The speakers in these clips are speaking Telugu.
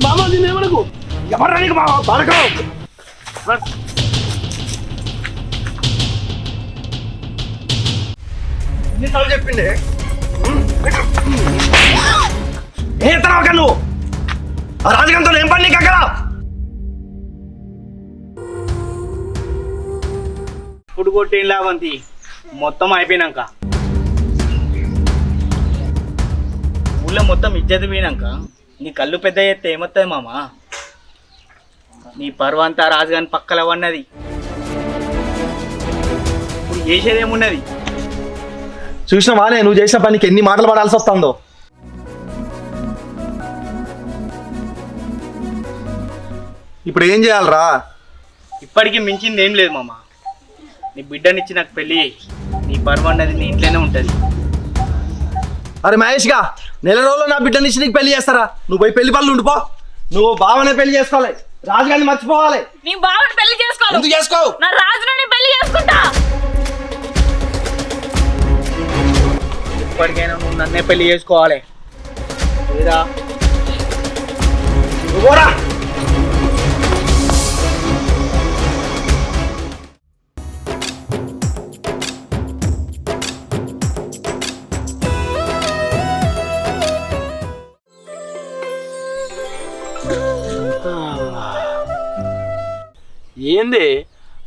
మామ దీన్ని ఏమనకు ఎవరు నీకు మామ బాలకం ఎన్నిసార్లు చెప్పిండే ఏ తర్వాత నువ్వు ఆ రాజకంతో ఏం పని నీకు అక్కడ ఇప్పుడు కొట్టేం లాభంతి మొత్తం అయిపోయినాక ఊళ్ళో మొత్తం ఇజ్జత్ పోయినాక నీ కళ్ళు పెద్ద ఎత్తే ఏమొస్తుంది మామ నీ పర్వంతా రాజుగాని పక్కల ఉన్నది ఇప్పుడు చేసేదేమున్నది చూసినావానే నువ్వు చేసిన పనికి ఎన్ని మాటలు పడాల్సి వస్తుందో ఇప్పుడు ఏం చేయాలరా ఇప్పటికీ మించింది ఏం లేదు మామ నీ బిడ్డనిచ్చి నాకు పెళ్ళి నీ పర్వ అన్నది నీ ఇంట్లోనే ఉంటుంది అరే మహేష్గా నెల రోజుల్లో నా బిడ్డనిచ్చి నీకు పెళ్లి చేస్తారా నువ్వు పోయి పెళ్లి పనులు ఉండిపో నువ్వు బావనే పెళ్లి చేసుకోవాలి రాజుగారిని మర్చిపోవాలి నీ బావని పెళ్లి చేసుకోవాలి ఎందుకు చేసుకోవు నా రాజుని పెళ్లి చేసుకుంటా ఇప్పటికైనా నువ్వు నన్నే పెళ్లి చేసుకోవాలి లేదా నువ్వురా ఏంది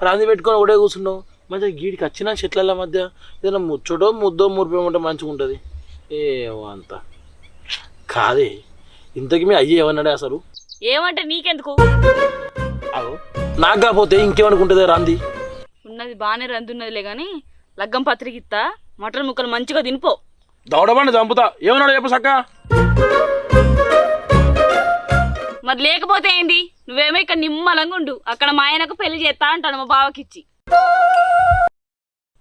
రాంది పెట్టుకొని ఒకటే కూర్చున్నావు మంచిగా గీడికి వచ్చిన చెట్ల మధ్య ఏదైనా ముచ్చటో ముద్దో మురిపోమంటే మంచిగా ఉంటుంది ఏమో అంత కాదే ఇంతకి మీ అయ్యి ఏమన్నాడే అసలు ఏమంటే నీకెందుకు అవు నాకు కాకపోతే ఇంకేమనుకుంటుంది రాంది ఉన్నది బాగానే రందున్నదిలే గాని లగ్గం పత్రిక ఇస్తా మటన్ ముక్కలు మంచిగా తినిపో దౌడబండి చంపుతా ఏమన్నాడు చెప్పు సక్క మరి లేకపోతే ఏంది నువ్వేమో ఇక్కడ నిమ్మలంగా ఉండు అక్కడ మా ఆయనకు పెళ్లి చేస్తా అంటాను మా బావకిచ్చి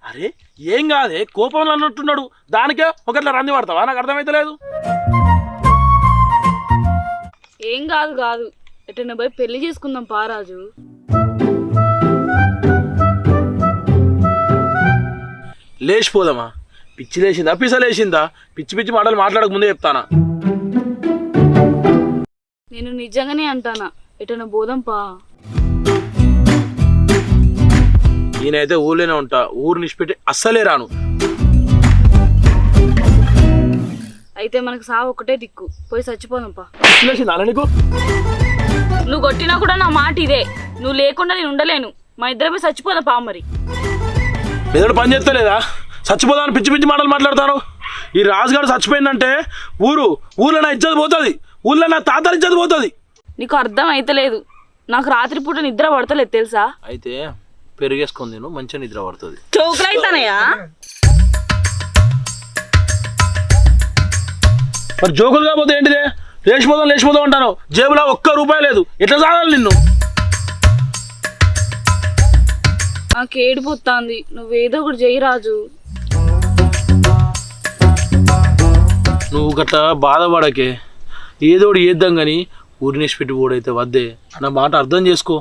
అరే ఏం కాదే కోపంలో అన్నట్టున్నాడు దానికే ఒకట్లా రంది పడతావా నాకు అర్థమైతే లేదు ఏం కాదు కాదు ఎటన్నా పోయి పెళ్లి చేసుకుందాం పారాజు లేచిపోదామా పిచ్చి లేచిందా పిస లేచిందా పిచ్చి పిచ్చి మాటలు మాట్లాడక ముందే చెప్తానా నేను నిజంగానే అంటానా ఎటన్నా పోదాం పా నేనైతే ఊళ్ళోనే ఉంటా ఊరు నిష్పెట్టి అస్సలే రాను అయితే మనకు సావు ఒకటే దిక్కు పోయి చచ్చిపోదాం పా పిచ్చి లేచిందా అలా నీకు నువ్వు కొట్టినా కూడా నా మాట ఇదే నువ్వు లేకుండా నేను ఉండలేను మా ఇద్దరమే చచ్చిపోదాం పా మరి ఏదో పని చేస్తలేదా చచ్చిపోదామని పిచ్చి పిచ్చి మాటలు మాట్లాడతాను ఈ రాజుగారు చచ్చిపోయిందంటే ఊళ్ళో నా ఇజ్జత్ పోతుంది ఊళ్ళో నా తాతల ఇజ్జత్ పోతుంది నీకు అర్థం అయితలేదు నాకు రాత్రిపూట నిద్ర పడతలేదు తెలుసా అయితే పెరిగేసుకొని నేను మంచిగా నిద్ర పడుతుంది చౌకులు అయితానయ్యా మరి జోకులు కాకపోతే ఏంటిదే లేచిపోదాం అంటాను జేబులో ఒక్క రూపాయి లేదు ఎట్లా సాగాలి నిన్ను నాకు ఏడిపోతుంది నువ్వేదో ఒకటి చెయ్యి రాజు నువ్వు గట్లా బాధపడకే ఏదో ఒకటి చేద్దాం కానీ ఊరినేసి పెట్టి పోడైతే వద్దే అన్న మాట అర్థం చేసుకో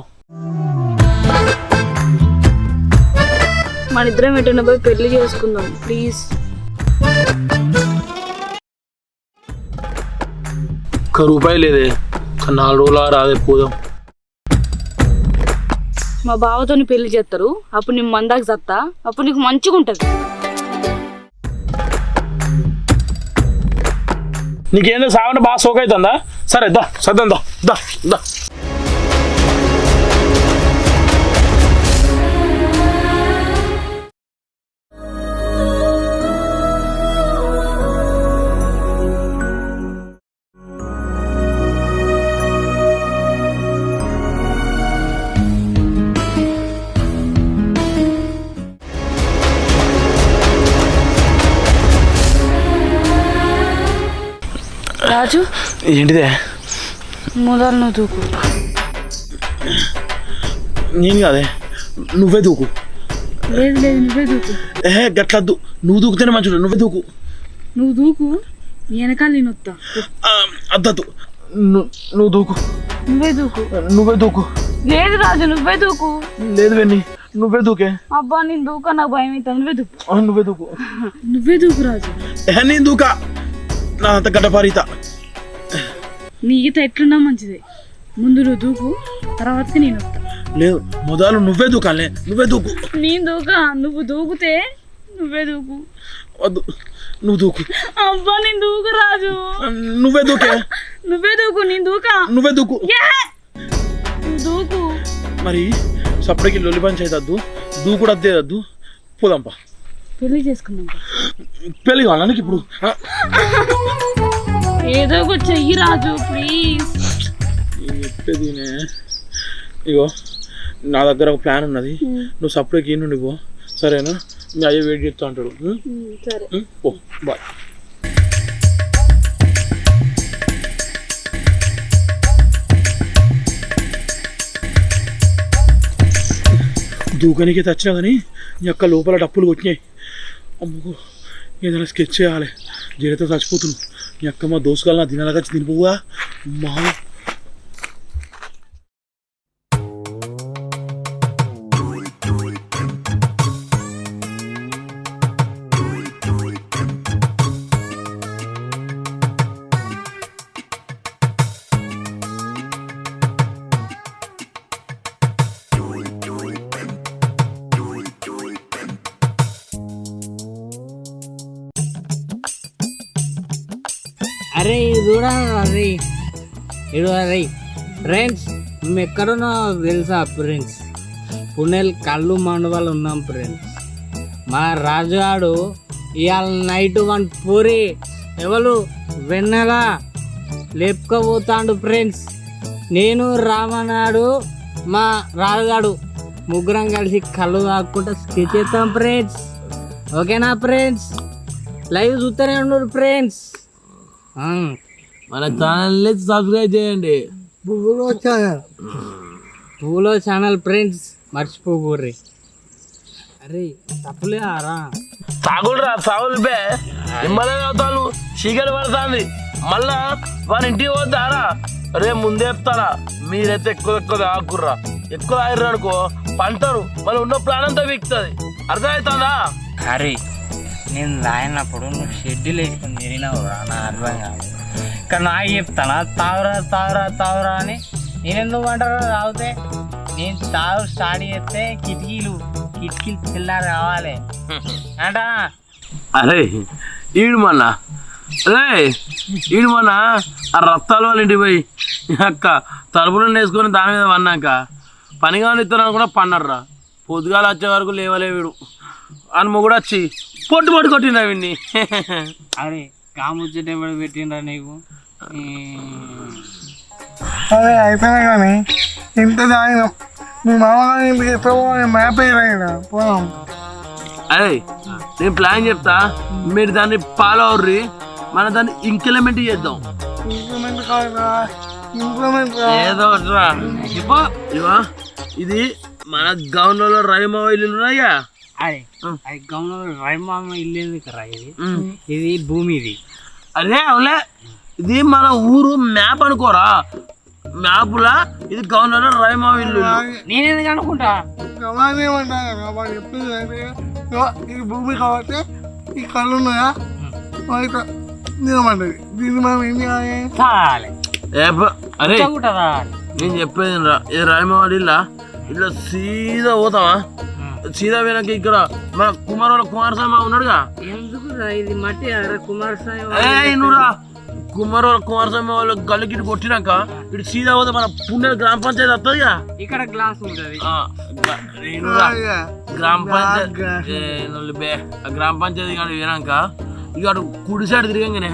మన ఇద్దరం ఎటన్నా పోయి పెళ్లి చేసుకుందాం ప్లీజ్ ఒక్క రూపాయి లేదే 4 రోజులు రాదే పోదాం మా బావతో పెళ్లి చేస్తారు అప్పుడు నేను మందాకి చత్తా అప్పుడు నీకు మంచిగా ఉంటుంది నీకేందో సాగంటే బాగా సోక్ అవుతుందా సరే దా సర్దాం దా రాజు ఏంటిదే మొదలు నువ్వు దూకు నేను కాదే నువ్వే దూకు లేదు లేదు నువ్వే దూకు గట్లద్దు నువ్వు దూకుతేనే మంచిది నువ్వే దూకు నువ్వు దూకు నీ వెనకాల నేను వస్తా అద్దద్దు నువ్వు దూకు నువ్వే దూకు లేదు రాజు నువ్వే దూకు లేదు వెన్ని నువ్వే దూకే అబ్బా నేను దూకా నాకు భయం అవుతుంది నువ్వే దూకు నువ్వే దూకు రాజు నేను దూకా నా అంత గడ్డపారీత నీ ఈత ఎట్లున్నా మంచిదే. ముందు నువ్వు దూకు, తర్వాతకి నేను వస్తా. లేదు మొదలు నువ్వే దూకాలే, నువ్వే దూకు. నేను దూకా, నువ్వు దూకుతే నువ్వే దూకు. వద్దు నువ్వు దూకు. అబ్బా నేను దూకు రాజు. నువ్వే దూకే. నువ్వే దూకు, నేను దూకా. నువ్వే దూకు. నువ్వు దూకు. మరి సపరేకి లొల్లి పని చేయద్దు, దూకుడు అద్దేదద్దు, పోదాంపా. పెళ్లి చేసుకున్నాం. పెళ్ళి కావాలా నీకు ఇప్పుడు? ఏదో ఒకటి చెయ్యి రాజు ప్లీజ్. చెప్పేది ఇగో నా దగ్గర ఒక ప్లాన్ ఉన్నది, నువ్వు సపరేట్కి ఈ నుండి పో, సరేనా? మీ అయ్యే వెయిట్ చేస్తా అంటాడు. సరే పో, బాయ్. దూకానికి తెచ్చినా కానీ నీ యొక్క లోపల డప్పులు కొట్టినాయి. అమ్మకు ఏదైనా స్కెచ్ చేయాలి, జరతో చచ్చిపోతున్నావు. నీ అక్క మా దోసుగాలు నా దినాలుగా వచ్చి తినిపోగా మా. అరే ఇది చూడా అరే ఇడు అరే ఫ్రెండ్స్, మేము ఎక్కడున్నావు తెలుసా ఫ్రెండ్స్? పుణెల్ కళ్ళు మండవాళ్ళు ఉన్నాం ఫ్రెండ్స్. మా రాజుగాడు ఇవాళ నైట్ 1 పూరి ఎవరు వెన్నెలా లేపుకోబోతాడు ఫ్రెండ్స్. నేను రామనాడు మా రాజుగాడు ముగ్గురం కలిసి కళ్ళు తాక్కుంటా స్కెచ్ చేస్తాం ఫ్రెండ్స్. ఓకేనా ఫ్రెండ్స్? లైవ్ చూస్తూనే ఉన్నారు ఫ్రెండ్స్. మన ఛానల్ని సబ్స్క్రైబ్ చేయండి. పూలో ఛానల్ ఫ్రెండ్స్ మర్చిపోకూర్రి. అరే తప్పులే ఆరా తాగుడురా తాగులు బే ఇమ్మలే అవుతాను, చీకటి పడుతుంది. మళ్ళా వారి ఇంటికి పోతారా? రే ముందే చెప్తారా, మీరైతే ఎక్కువ తాగుర్రా. ఎక్కువ తాగిర్రు అనుకో పంటారు, మళ్ళీ ఉన్న ప్లాన్ అంతా వీక్తుంది. అర్థమవుతుందా? అరే నేను రాయినప్పుడు నువ్వు షెడ్యూల్ వేసుకుని తిరిగినావు రా, నా అర్థం కాదు. ఇక్కడ నాకు చెప్తానా తాగురా తాగురా తాగురా అని? నేను ఎందుకు అంటారు తాగితే? నేను తాగు స్టార్ట్ చేస్తే కిటికీలు పిల్లలు కావాలి అంటా. అరే ఈడు మొన్న ఆ రత్తాల వాళ్ళ ఇంటికి పోయి అక్క తలుపులను వేసుకొని దాని మీద పన్నాక పని కావాలి ఇస్తాను కూడా పన్నారా. పొద్దుగాల వచ్చే వరకు లేవలే వీడు అని మొగుడు వచ్చి పొట్టు కొట్టిండ్రా వీడిని. అరే కాముచ్చట ఎవడు పెట్టిండ్రా నీకు? అదే అయిపోయినా కానీ ఇంత తాగినాం. మీ మామగారు ఇంటికి ఎప్పుడు మ్యాప్ అయినా పోదాం. అరే నేను ప్లాన్ చెప్తా, మీరు దాన్ని ఫాలో అవ్వర్రి, మనం దాన్ని ఇంప్లిమెంట్ చేద్దాం. ఇంప్లిమెంట్ కాదురా, ఇంప్లిమెంట్ ఏదో ఇవా ఇది మన గౌన్లో రైమా ఇల్లు ఉన్నాయా? అరే అది గౌన్లో రైమామ ఇల్లు ఎందుకు రా? ఇది భూమి ఇది. అరే అవులే, ఇది మన ఊరు మ్యాప్ అనుకోరా, మ్యాప్లా ఇది గవర్నర్ రైమా ఇల్లు. నేనేందుకు అనుకుంటా? ఏమంటారు కాబట్టి చెప్తుంది అంటే ఇది భూమి కాబట్టి ఈ కళ్ళు ఉన్నాయా నిలమంటది. దీన్ని మనం ఏం చేయాలి? తాగాలి. అరే నేను చెప్పేది ఇది రైమా ఇల్లా, ఇట్లా సీదా పోతావా? సీదా పోయినాక ఇక్కడ మన కుమారస్వామి ఉన్నాడుగా. ఎందుకు ఇది మట్టి కుమారస్వామి వాళ్ళు గల్లికి కొట్టినాక ఇటు సీదా పోతే మన పుణ్య గ్రామ పంచాయతీ వస్తుందిగా. ఇక్కడ గ్లాస్ ఉంటుంది. గ్రామ పంచాయతీ గ్రామ పంచాయతీ కాడ పోయినాక ఇక అటు కుడి సైడ్ తిరిగానే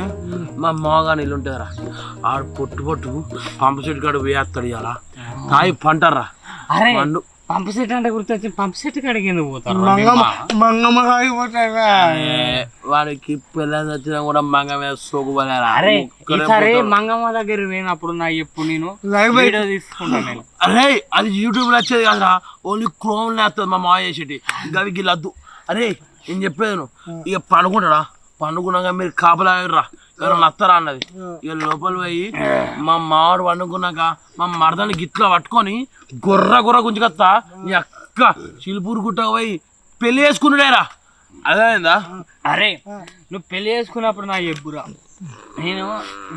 మా మామగాని ఇల్లు ఉంటుందిరా. ఆడు పొట్టు పంపు సెట్ కాడు వేస్తాడు ఇవాళ తాయి పంటారా. అరే పంపు సెట్ అంటే గుర్తొచ్చి పంపు సెట్ కాడికి ఎందుకు పోతారు? వాడికి పిల్లలు వచ్చినా కూడా మంగ మీద సోకుపోలేరా. అరే ఈసారి మంగమ్మ దగ్గర పోయినప్పుడు నాకు ఎప్పుడు నేను వీడియో తీసుకుంటాను నేను. అరే అది యూట్యూబ్ లో వచ్చేది కాదురా, ఓన్లీ క్రోమ్ లేస్తుంది మా మావ చేసేటి గవికి లద్దు. అరే నేను చెప్పేది నువ్వు ఇక పండుకుంటాడా, పండుకున్నాక మీరు కాపలాగిర్రా ఎవరైనా వస్తారా అన్నది. ఇక లోపల పోయి మా మావాడు పండుకున్నాక మా మరదని గిట్లా పట్టుకొని గొర్ర గుంజుకొస్తా. నీ అక్క చిలుపూరు గుట్టకు పోయి పెళ్లి చేసుకున్నాడేరా. అదేందా? అరే నువ్వు పెళ్లి చేసుకున్నప్పుడు నాకు చెప్పురా. నేను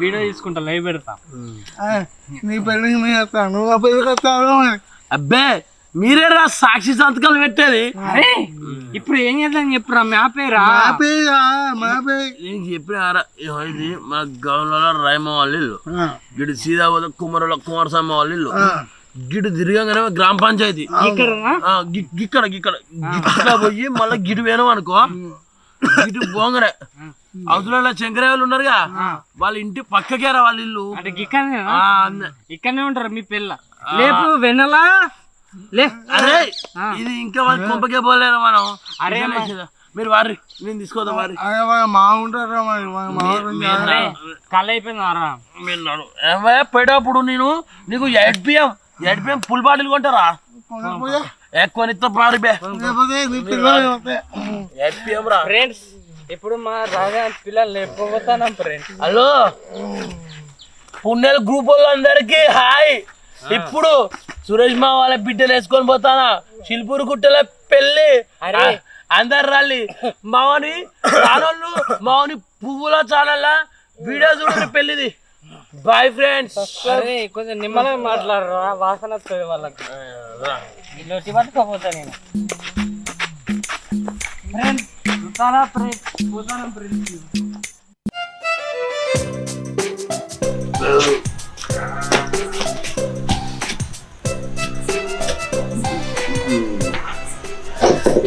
వీడియో తీసుకుంటా, లైవ్ పెడతా. నీ పెళ్ళికి నేను వస్తాను, నువ్వు ఆ పెళ్ళికి వస్తావు. అబ్బే మీరే రా సాక్షి సంతకాలు పెట్టేది. అరే ఇప్పుడు ఏం చేద్దాం చెప్పురా, మ్యాపేరా? నేను చెప్పినారా ఇది మన గౌన్లో రాయమ్మ వాళ్ళ ఇల్లు, గిడి సీదా పోతే కుమారస్వామి వాళ్ళ ఇల్లు, గిడు తిరగగానే గ్రామ పంచాయతీ గిక్కడ గిట్లా పోయి మళ్ళీ గిడి వేణం అనుకో, గిటి పోంగనే అవతల శంకరయ్య ఉన్నారుగా వాళ్ళ ఇంటి పక్కకేరా వాళ్ళ ఇల్లు. అంటే ఇక్కడనే ఉంటారు మీ పిల్ల. లేపు వెన్నలా లే. అరే ఇది ఇంకా వాళ్ళ కొంపకే పోలేరు మనం. అరే మీరు వారి నేను తీసుకోదా వారి మా ఉంటారా కళ్ళు అయిపోయిందారా పోయేటప్పుడు నేను నీకు 8 PM ఫుల్ బాటిల్ కొంటారా ఎక్కువ పారి 8 PM రా ఫ్రెండ్స్. ఇప్పుడు మా రాజా పిల్లలు లేకపోతాను ఫ్రెండ్స్. హలో పుణ్యాల గ్రూప్ వాళ్ళందరికీ హాయ్. ఇప్పుడు సురేష్ మా వాళ్ళ బిడ్డలు వేసుకొని పోతానా శిల్పూరు గుట్టల పెళ్ళి. అందరు రాలి మావని ఛానళ్ళు మావని పువ్వుల ఛానల్ వీడియో చూడండి పెళ్ళిది. Bye friends. కొంచెం నిమ్మలంగా మాట్లాడరా, వాసన వస్తుంది వాళ్ళకి. నొట్టి పట్టుకోపోతా నేను. ఫ్రెండ్స్ చూస్తారా ఫ్రెండ్స్, పోతాను ఫ్రెండ్స్.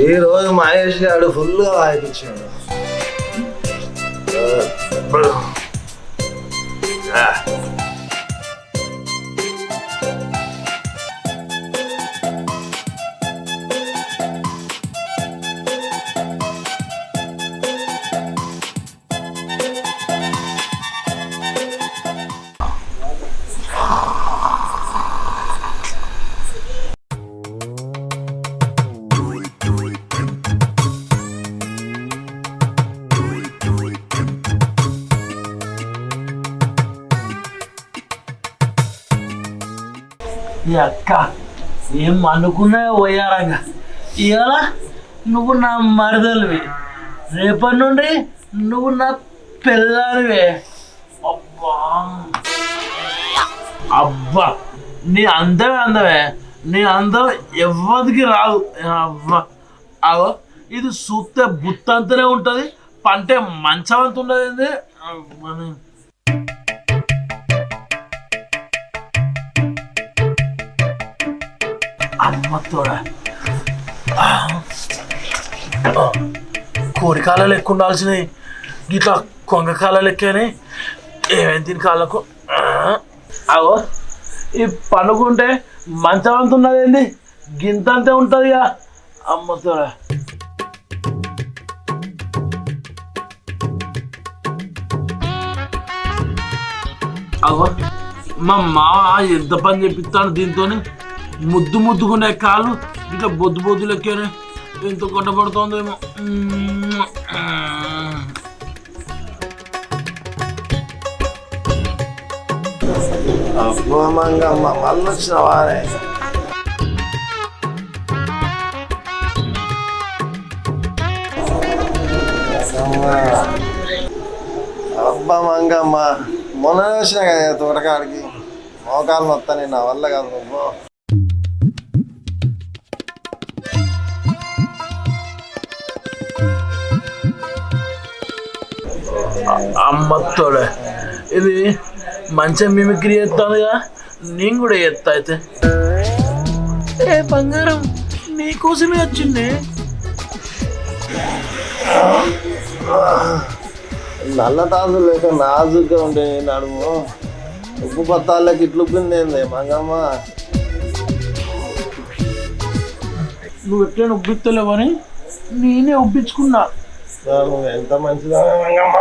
ఈ రోజు మహేష్ గారు ఫుల్గా వాయిపించాడు. అక్క ఏం అనుకున్నా పోయారంగా. ఇవాళ నువ్వు నా మరదలివి, రేపటి నుండి నువ్వు నా పిల్లనివే. అబ్బా అబ్బా నీ అందమే నీ అందం ఎవరికి రాదు. అబ్బా అవో ఇది చూస్తే బుత్తంతనే ఉంటుంది, పంటే మంచమంత ఉండదు. అమ్మతోడా కోడి కాలాలు ఎక్కువ ఉండాల్సినవి, ఇట్లా కొంగ కాలాలు ఎక్కాని ఏమేమి తిని కాళ్ళకు. అవో ఈ పనుకుంటే మంచం అంత ఉన్నది ఏంది, గింతంతే ఉంటుంది ఇక. అమ్మతోడా అవో మా మావ ఎంత పని చేపిస్తాను దీంతో. ముద్దుకునే కాళ్ళు ఇట్లా బొద్దు లెక్కనే ఎంత కొట్టబడుతోందేమో. అబ్బా మంగమ్మ మళ్ళీ వచ్చిన వారే. అబ్బా మంగమ్మ మొన్ననే వచ్చినా కదా తోటకాడికి, మోకాలు మొత్తం నా వల్ల కాదు. నువ్వు అమ్మతోడే ఇది మంచిగా మిమిక్రీ చేస్తానుగా, నేను కూడా చేస్తా. అయితే ఏ బంగారం నీకోసమే వచ్చింది. నల్ల తాజు లేక నాజుగా ఉండే నడుము ఉప్పు పత్తాలకి ఇట్లు ఉప్పింది మంగమ్మ. నువ్వు ఎట్లైనా ఉబ్బిస్తలేవని నేనే ఉబ్బించుకున్నా. నువ్వు ఎంత మంచిదా మంగమ్మ.